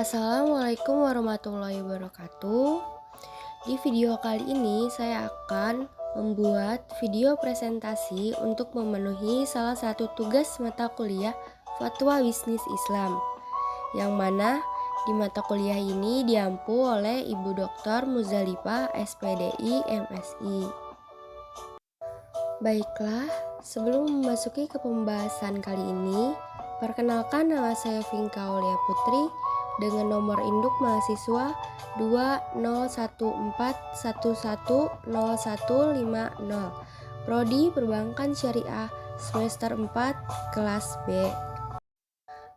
Assalamualaikum warahmatullahi wabarakatuh. Di video kali ini saya akan membuat video presentasi untuk memenuhi salah satu tugas mata kuliah Fatwa Bisnis Islam, yang mana di mata kuliah ini diampu oleh Ibu Dr. Muzalifah, SPDI, MSI. Baiklah, sebelum memasuki ke pembahasan kali ini, perkenalkan, nama saya Vinka Aulia Putri dengan nomor induk mahasiswa 20141101050, Prodi Perbankan Syariah semester 4 kelas B.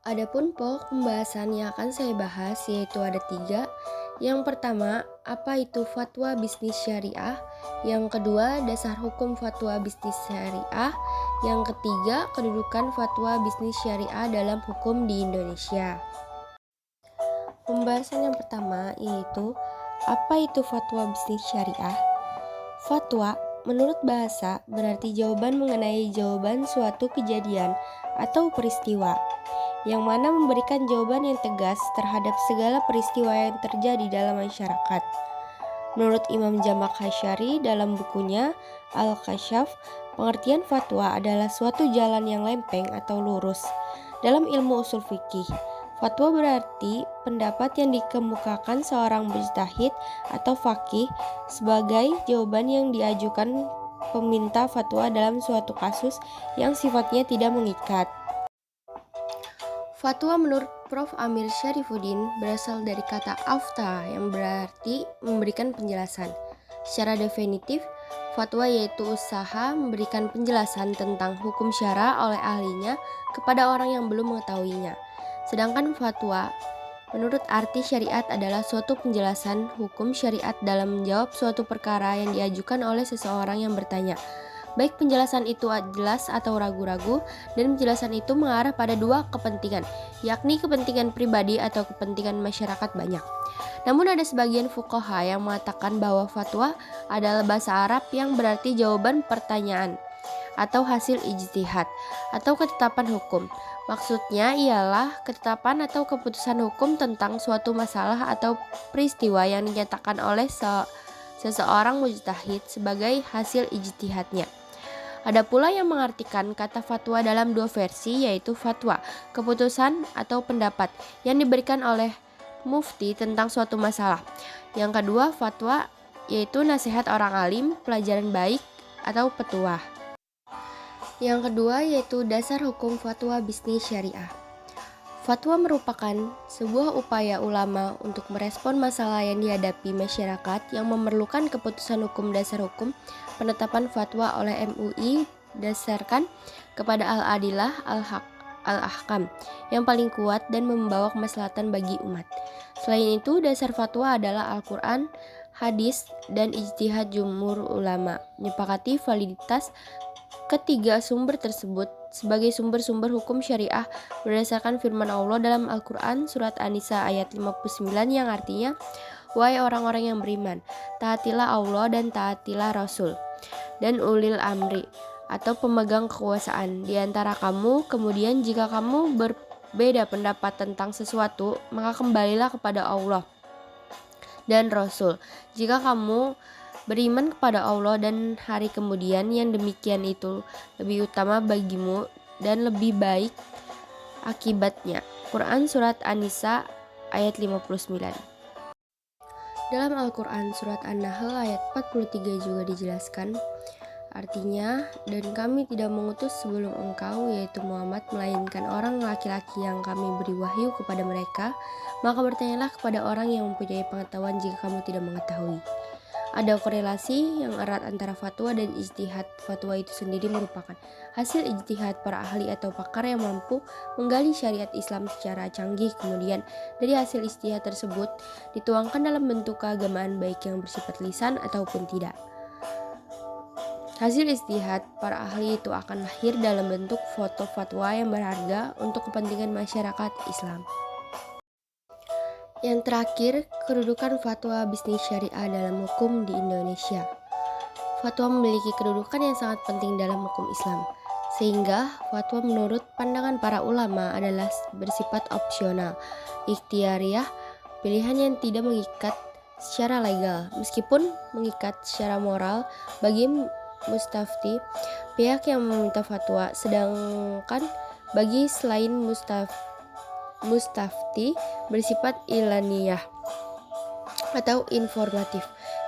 Adapun pokok pembahasan yang akan saya bahas yaitu ada 3. Yang pertama, apa itu fatwa bisnis syariah? Yang kedua, dasar hukum fatwa bisnis syariah. Yang ketiga, kedudukan fatwa bisnis syariah dalam hukum di Indonesia. Pembahasan yang pertama yaitu apa itu fatwa bisnis syariah? Fatwa menurut bahasa berarti jawaban mengenai jawaban suatu kejadian atau peristiwa, yang mana memberikan jawaban yang tegas terhadap segala peristiwa yang terjadi dalam masyarakat. Menurut Imam Jamak Hasyari dalam bukunya Al-Kasyaf, pengertian fatwa adalah suatu jalan yang lempeng atau lurus. Dalam ilmu usul fikih, fatwa berarti pendapat yang dikemukakan seorang mujtahid atau faqih sebagai jawaban yang diajukan peminta fatwa dalam suatu kasus yang sifatnya tidak mengikat. Fatwa menurut Prof. Amir Syarifuddin berasal dari kata afta yang berarti memberikan penjelasan. Secara definitif, fatwa yaitu usaha memberikan penjelasan tentang hukum syara oleh ahlinya kepada orang yang belum mengetahuinya. Sedangkan fatwa menurut arti syariat adalah suatu penjelasan hukum syariat dalam menjawab suatu perkara yang diajukan oleh seseorang yang bertanya. Baik penjelasan itu jelas atau ragu-ragu, dan penjelasan itu mengarah pada 2 kepentingan, yakni kepentingan pribadi atau kepentingan masyarakat banyak. Namun ada sebagian fuqaha yang mengatakan bahwa fatwa adalah bahasa Arab yang berarti jawaban pertanyaan atau hasil ijtihad atau ketetapan hukum. Maksudnya ialah ketetapan atau keputusan hukum tentang suatu masalah atau peristiwa yang dinyatakan oleh seseorang mujtahid sebagai hasil ijtihadnya. Ada pula yang mengartikan kata fatwa dalam 2 versi, yaitu fatwa, keputusan atau pendapat yang diberikan oleh mufti tentang suatu masalah. Yang kedua, fatwa yaitu nasihat orang alim, pelajaran baik atau petuah. Yang kedua yaitu dasar hukum fatwa bisnis syariah. Fatwa merupakan sebuah upaya ulama untuk merespon masalah yang dihadapi masyarakat yang memerlukan keputusan hukum. Dasar hukum penetapan fatwa oleh MUI dasarkan kepada al-adillah al-ahkam yang paling kuat dan membawa kemaslahatan bagi umat. Selain itu, dasar fatwa adalah Al-Quran, hadis, dan ijtihad jumhur ulama. Menyepakati validitas ketiga sumber tersebut sebagai sumber-sumber hukum syariah berdasarkan firman Allah dalam Al-Quran surat An-Nisa ayat 59 yang artinya, wahai orang-orang yang beriman, taatilah Allah dan taatilah Rasul dan ulil amri atau pemegang kekuasaan di antara kamu. Kemudian jika kamu berbeda pendapat tentang sesuatu, maka kembalilah kepada Allah dan Rasul. Jika kamu beriman kepada Allah dan hari kemudian, yang demikian itu lebih utama bagimu dan lebih baik akibatnya. Quran surat An-Nisa ayat 59. Dalam Al-Quran surat An-Nahl ayat 43 juga dijelaskan, artinya, dan kami tidak mengutus sebelum engkau yaitu Muhammad melainkan orang laki-laki yang kami beri wahyu kepada mereka, maka bertanyalah kepada orang yang mempunyai pengetahuan jika kamu tidak mengetahui. Ada korelasi yang erat antara fatwa dan ijtihad. Fatwa itu sendiri merupakan hasil ijtihad para ahli atau pakar yang mampu menggali syariat Islam secara canggih. Kemudian dari hasil ijtihad tersebut dituangkan dalam bentuk keagamaan baik yang bersifat lisan ataupun tidak. Hasil ijtihad para ahli itu akan lahir dalam bentuk foto fatwa yang berharga untuk kepentingan masyarakat Islam. Yang terakhir, kedudukan fatwa bisnis syariah dalam hukum di Indonesia. Fatwa memiliki kedudukan yang sangat penting dalam hukum Islam. Sehingga fatwa menurut pandangan para ulama adalah bersifat opsional, ikhtiariyah, pilihan yang tidak mengikat secara legal, meskipun mengikat secara moral bagi mustafti, pihak yang meminta fatwa, sedangkan bagi selain mustafti bersifat ilaniyah atau informatif,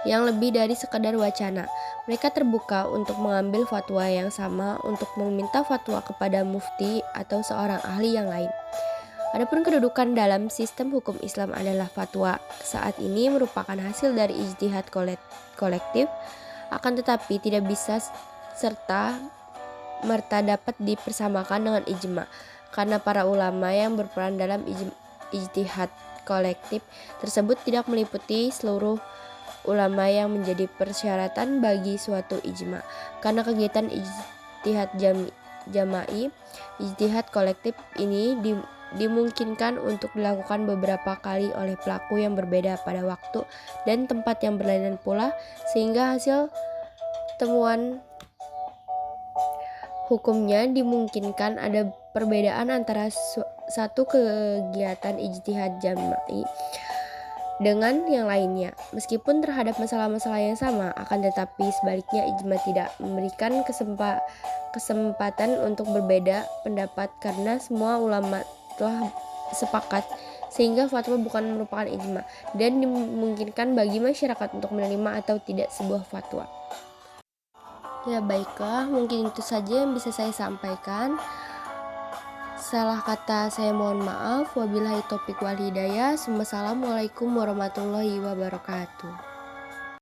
yang lebih dari sekadar wacana. Mereka terbuka untuk mengambil fatwa yang sama untuk meminta fatwa kepada mufti atau seorang ahli yang lain. Adapun kedudukan dalam sistem hukum Islam adalah fatwa saat ini merupakan hasil dari ijtihad kolektif, akan tetapi tidak bisa serta merta dapat dipersamakan dengan ijma, karena para ulama yang berperan dalam ijtihad kolektif tersebut tidak meliputi seluruh ulama yang menjadi persyaratan bagi suatu ijma. Karena kegiatan ijtihad jama'i, ijtihad kolektif ini dimungkinkan untuk dilakukan beberapa kali oleh pelaku yang berbeda pada waktu dan tempat yang berlainan pula, sehingga hasil temuan hukumnya dimungkinkan ada perbedaan antara satu kegiatan ijtihad jama'i dengan yang lainnya, meskipun terhadap masalah-masalah yang sama. Akan tetapi sebaliknya, ijma tidak memberikan kesempatan untuk berbeda pendapat karena semua ulama telah sepakat, sehingga fatwa bukan merupakan ijma dan dimungkinkan bagi masyarakat untuk menerima atau tidak sebuah fatwa. Ya baiklah, mungkin itu saja yang bisa saya sampaikan. Salah kata saya mohon maaf. Wabillahi taufiq wal hidayah. Assalamualaikum warahmatullahi wabarakatuh.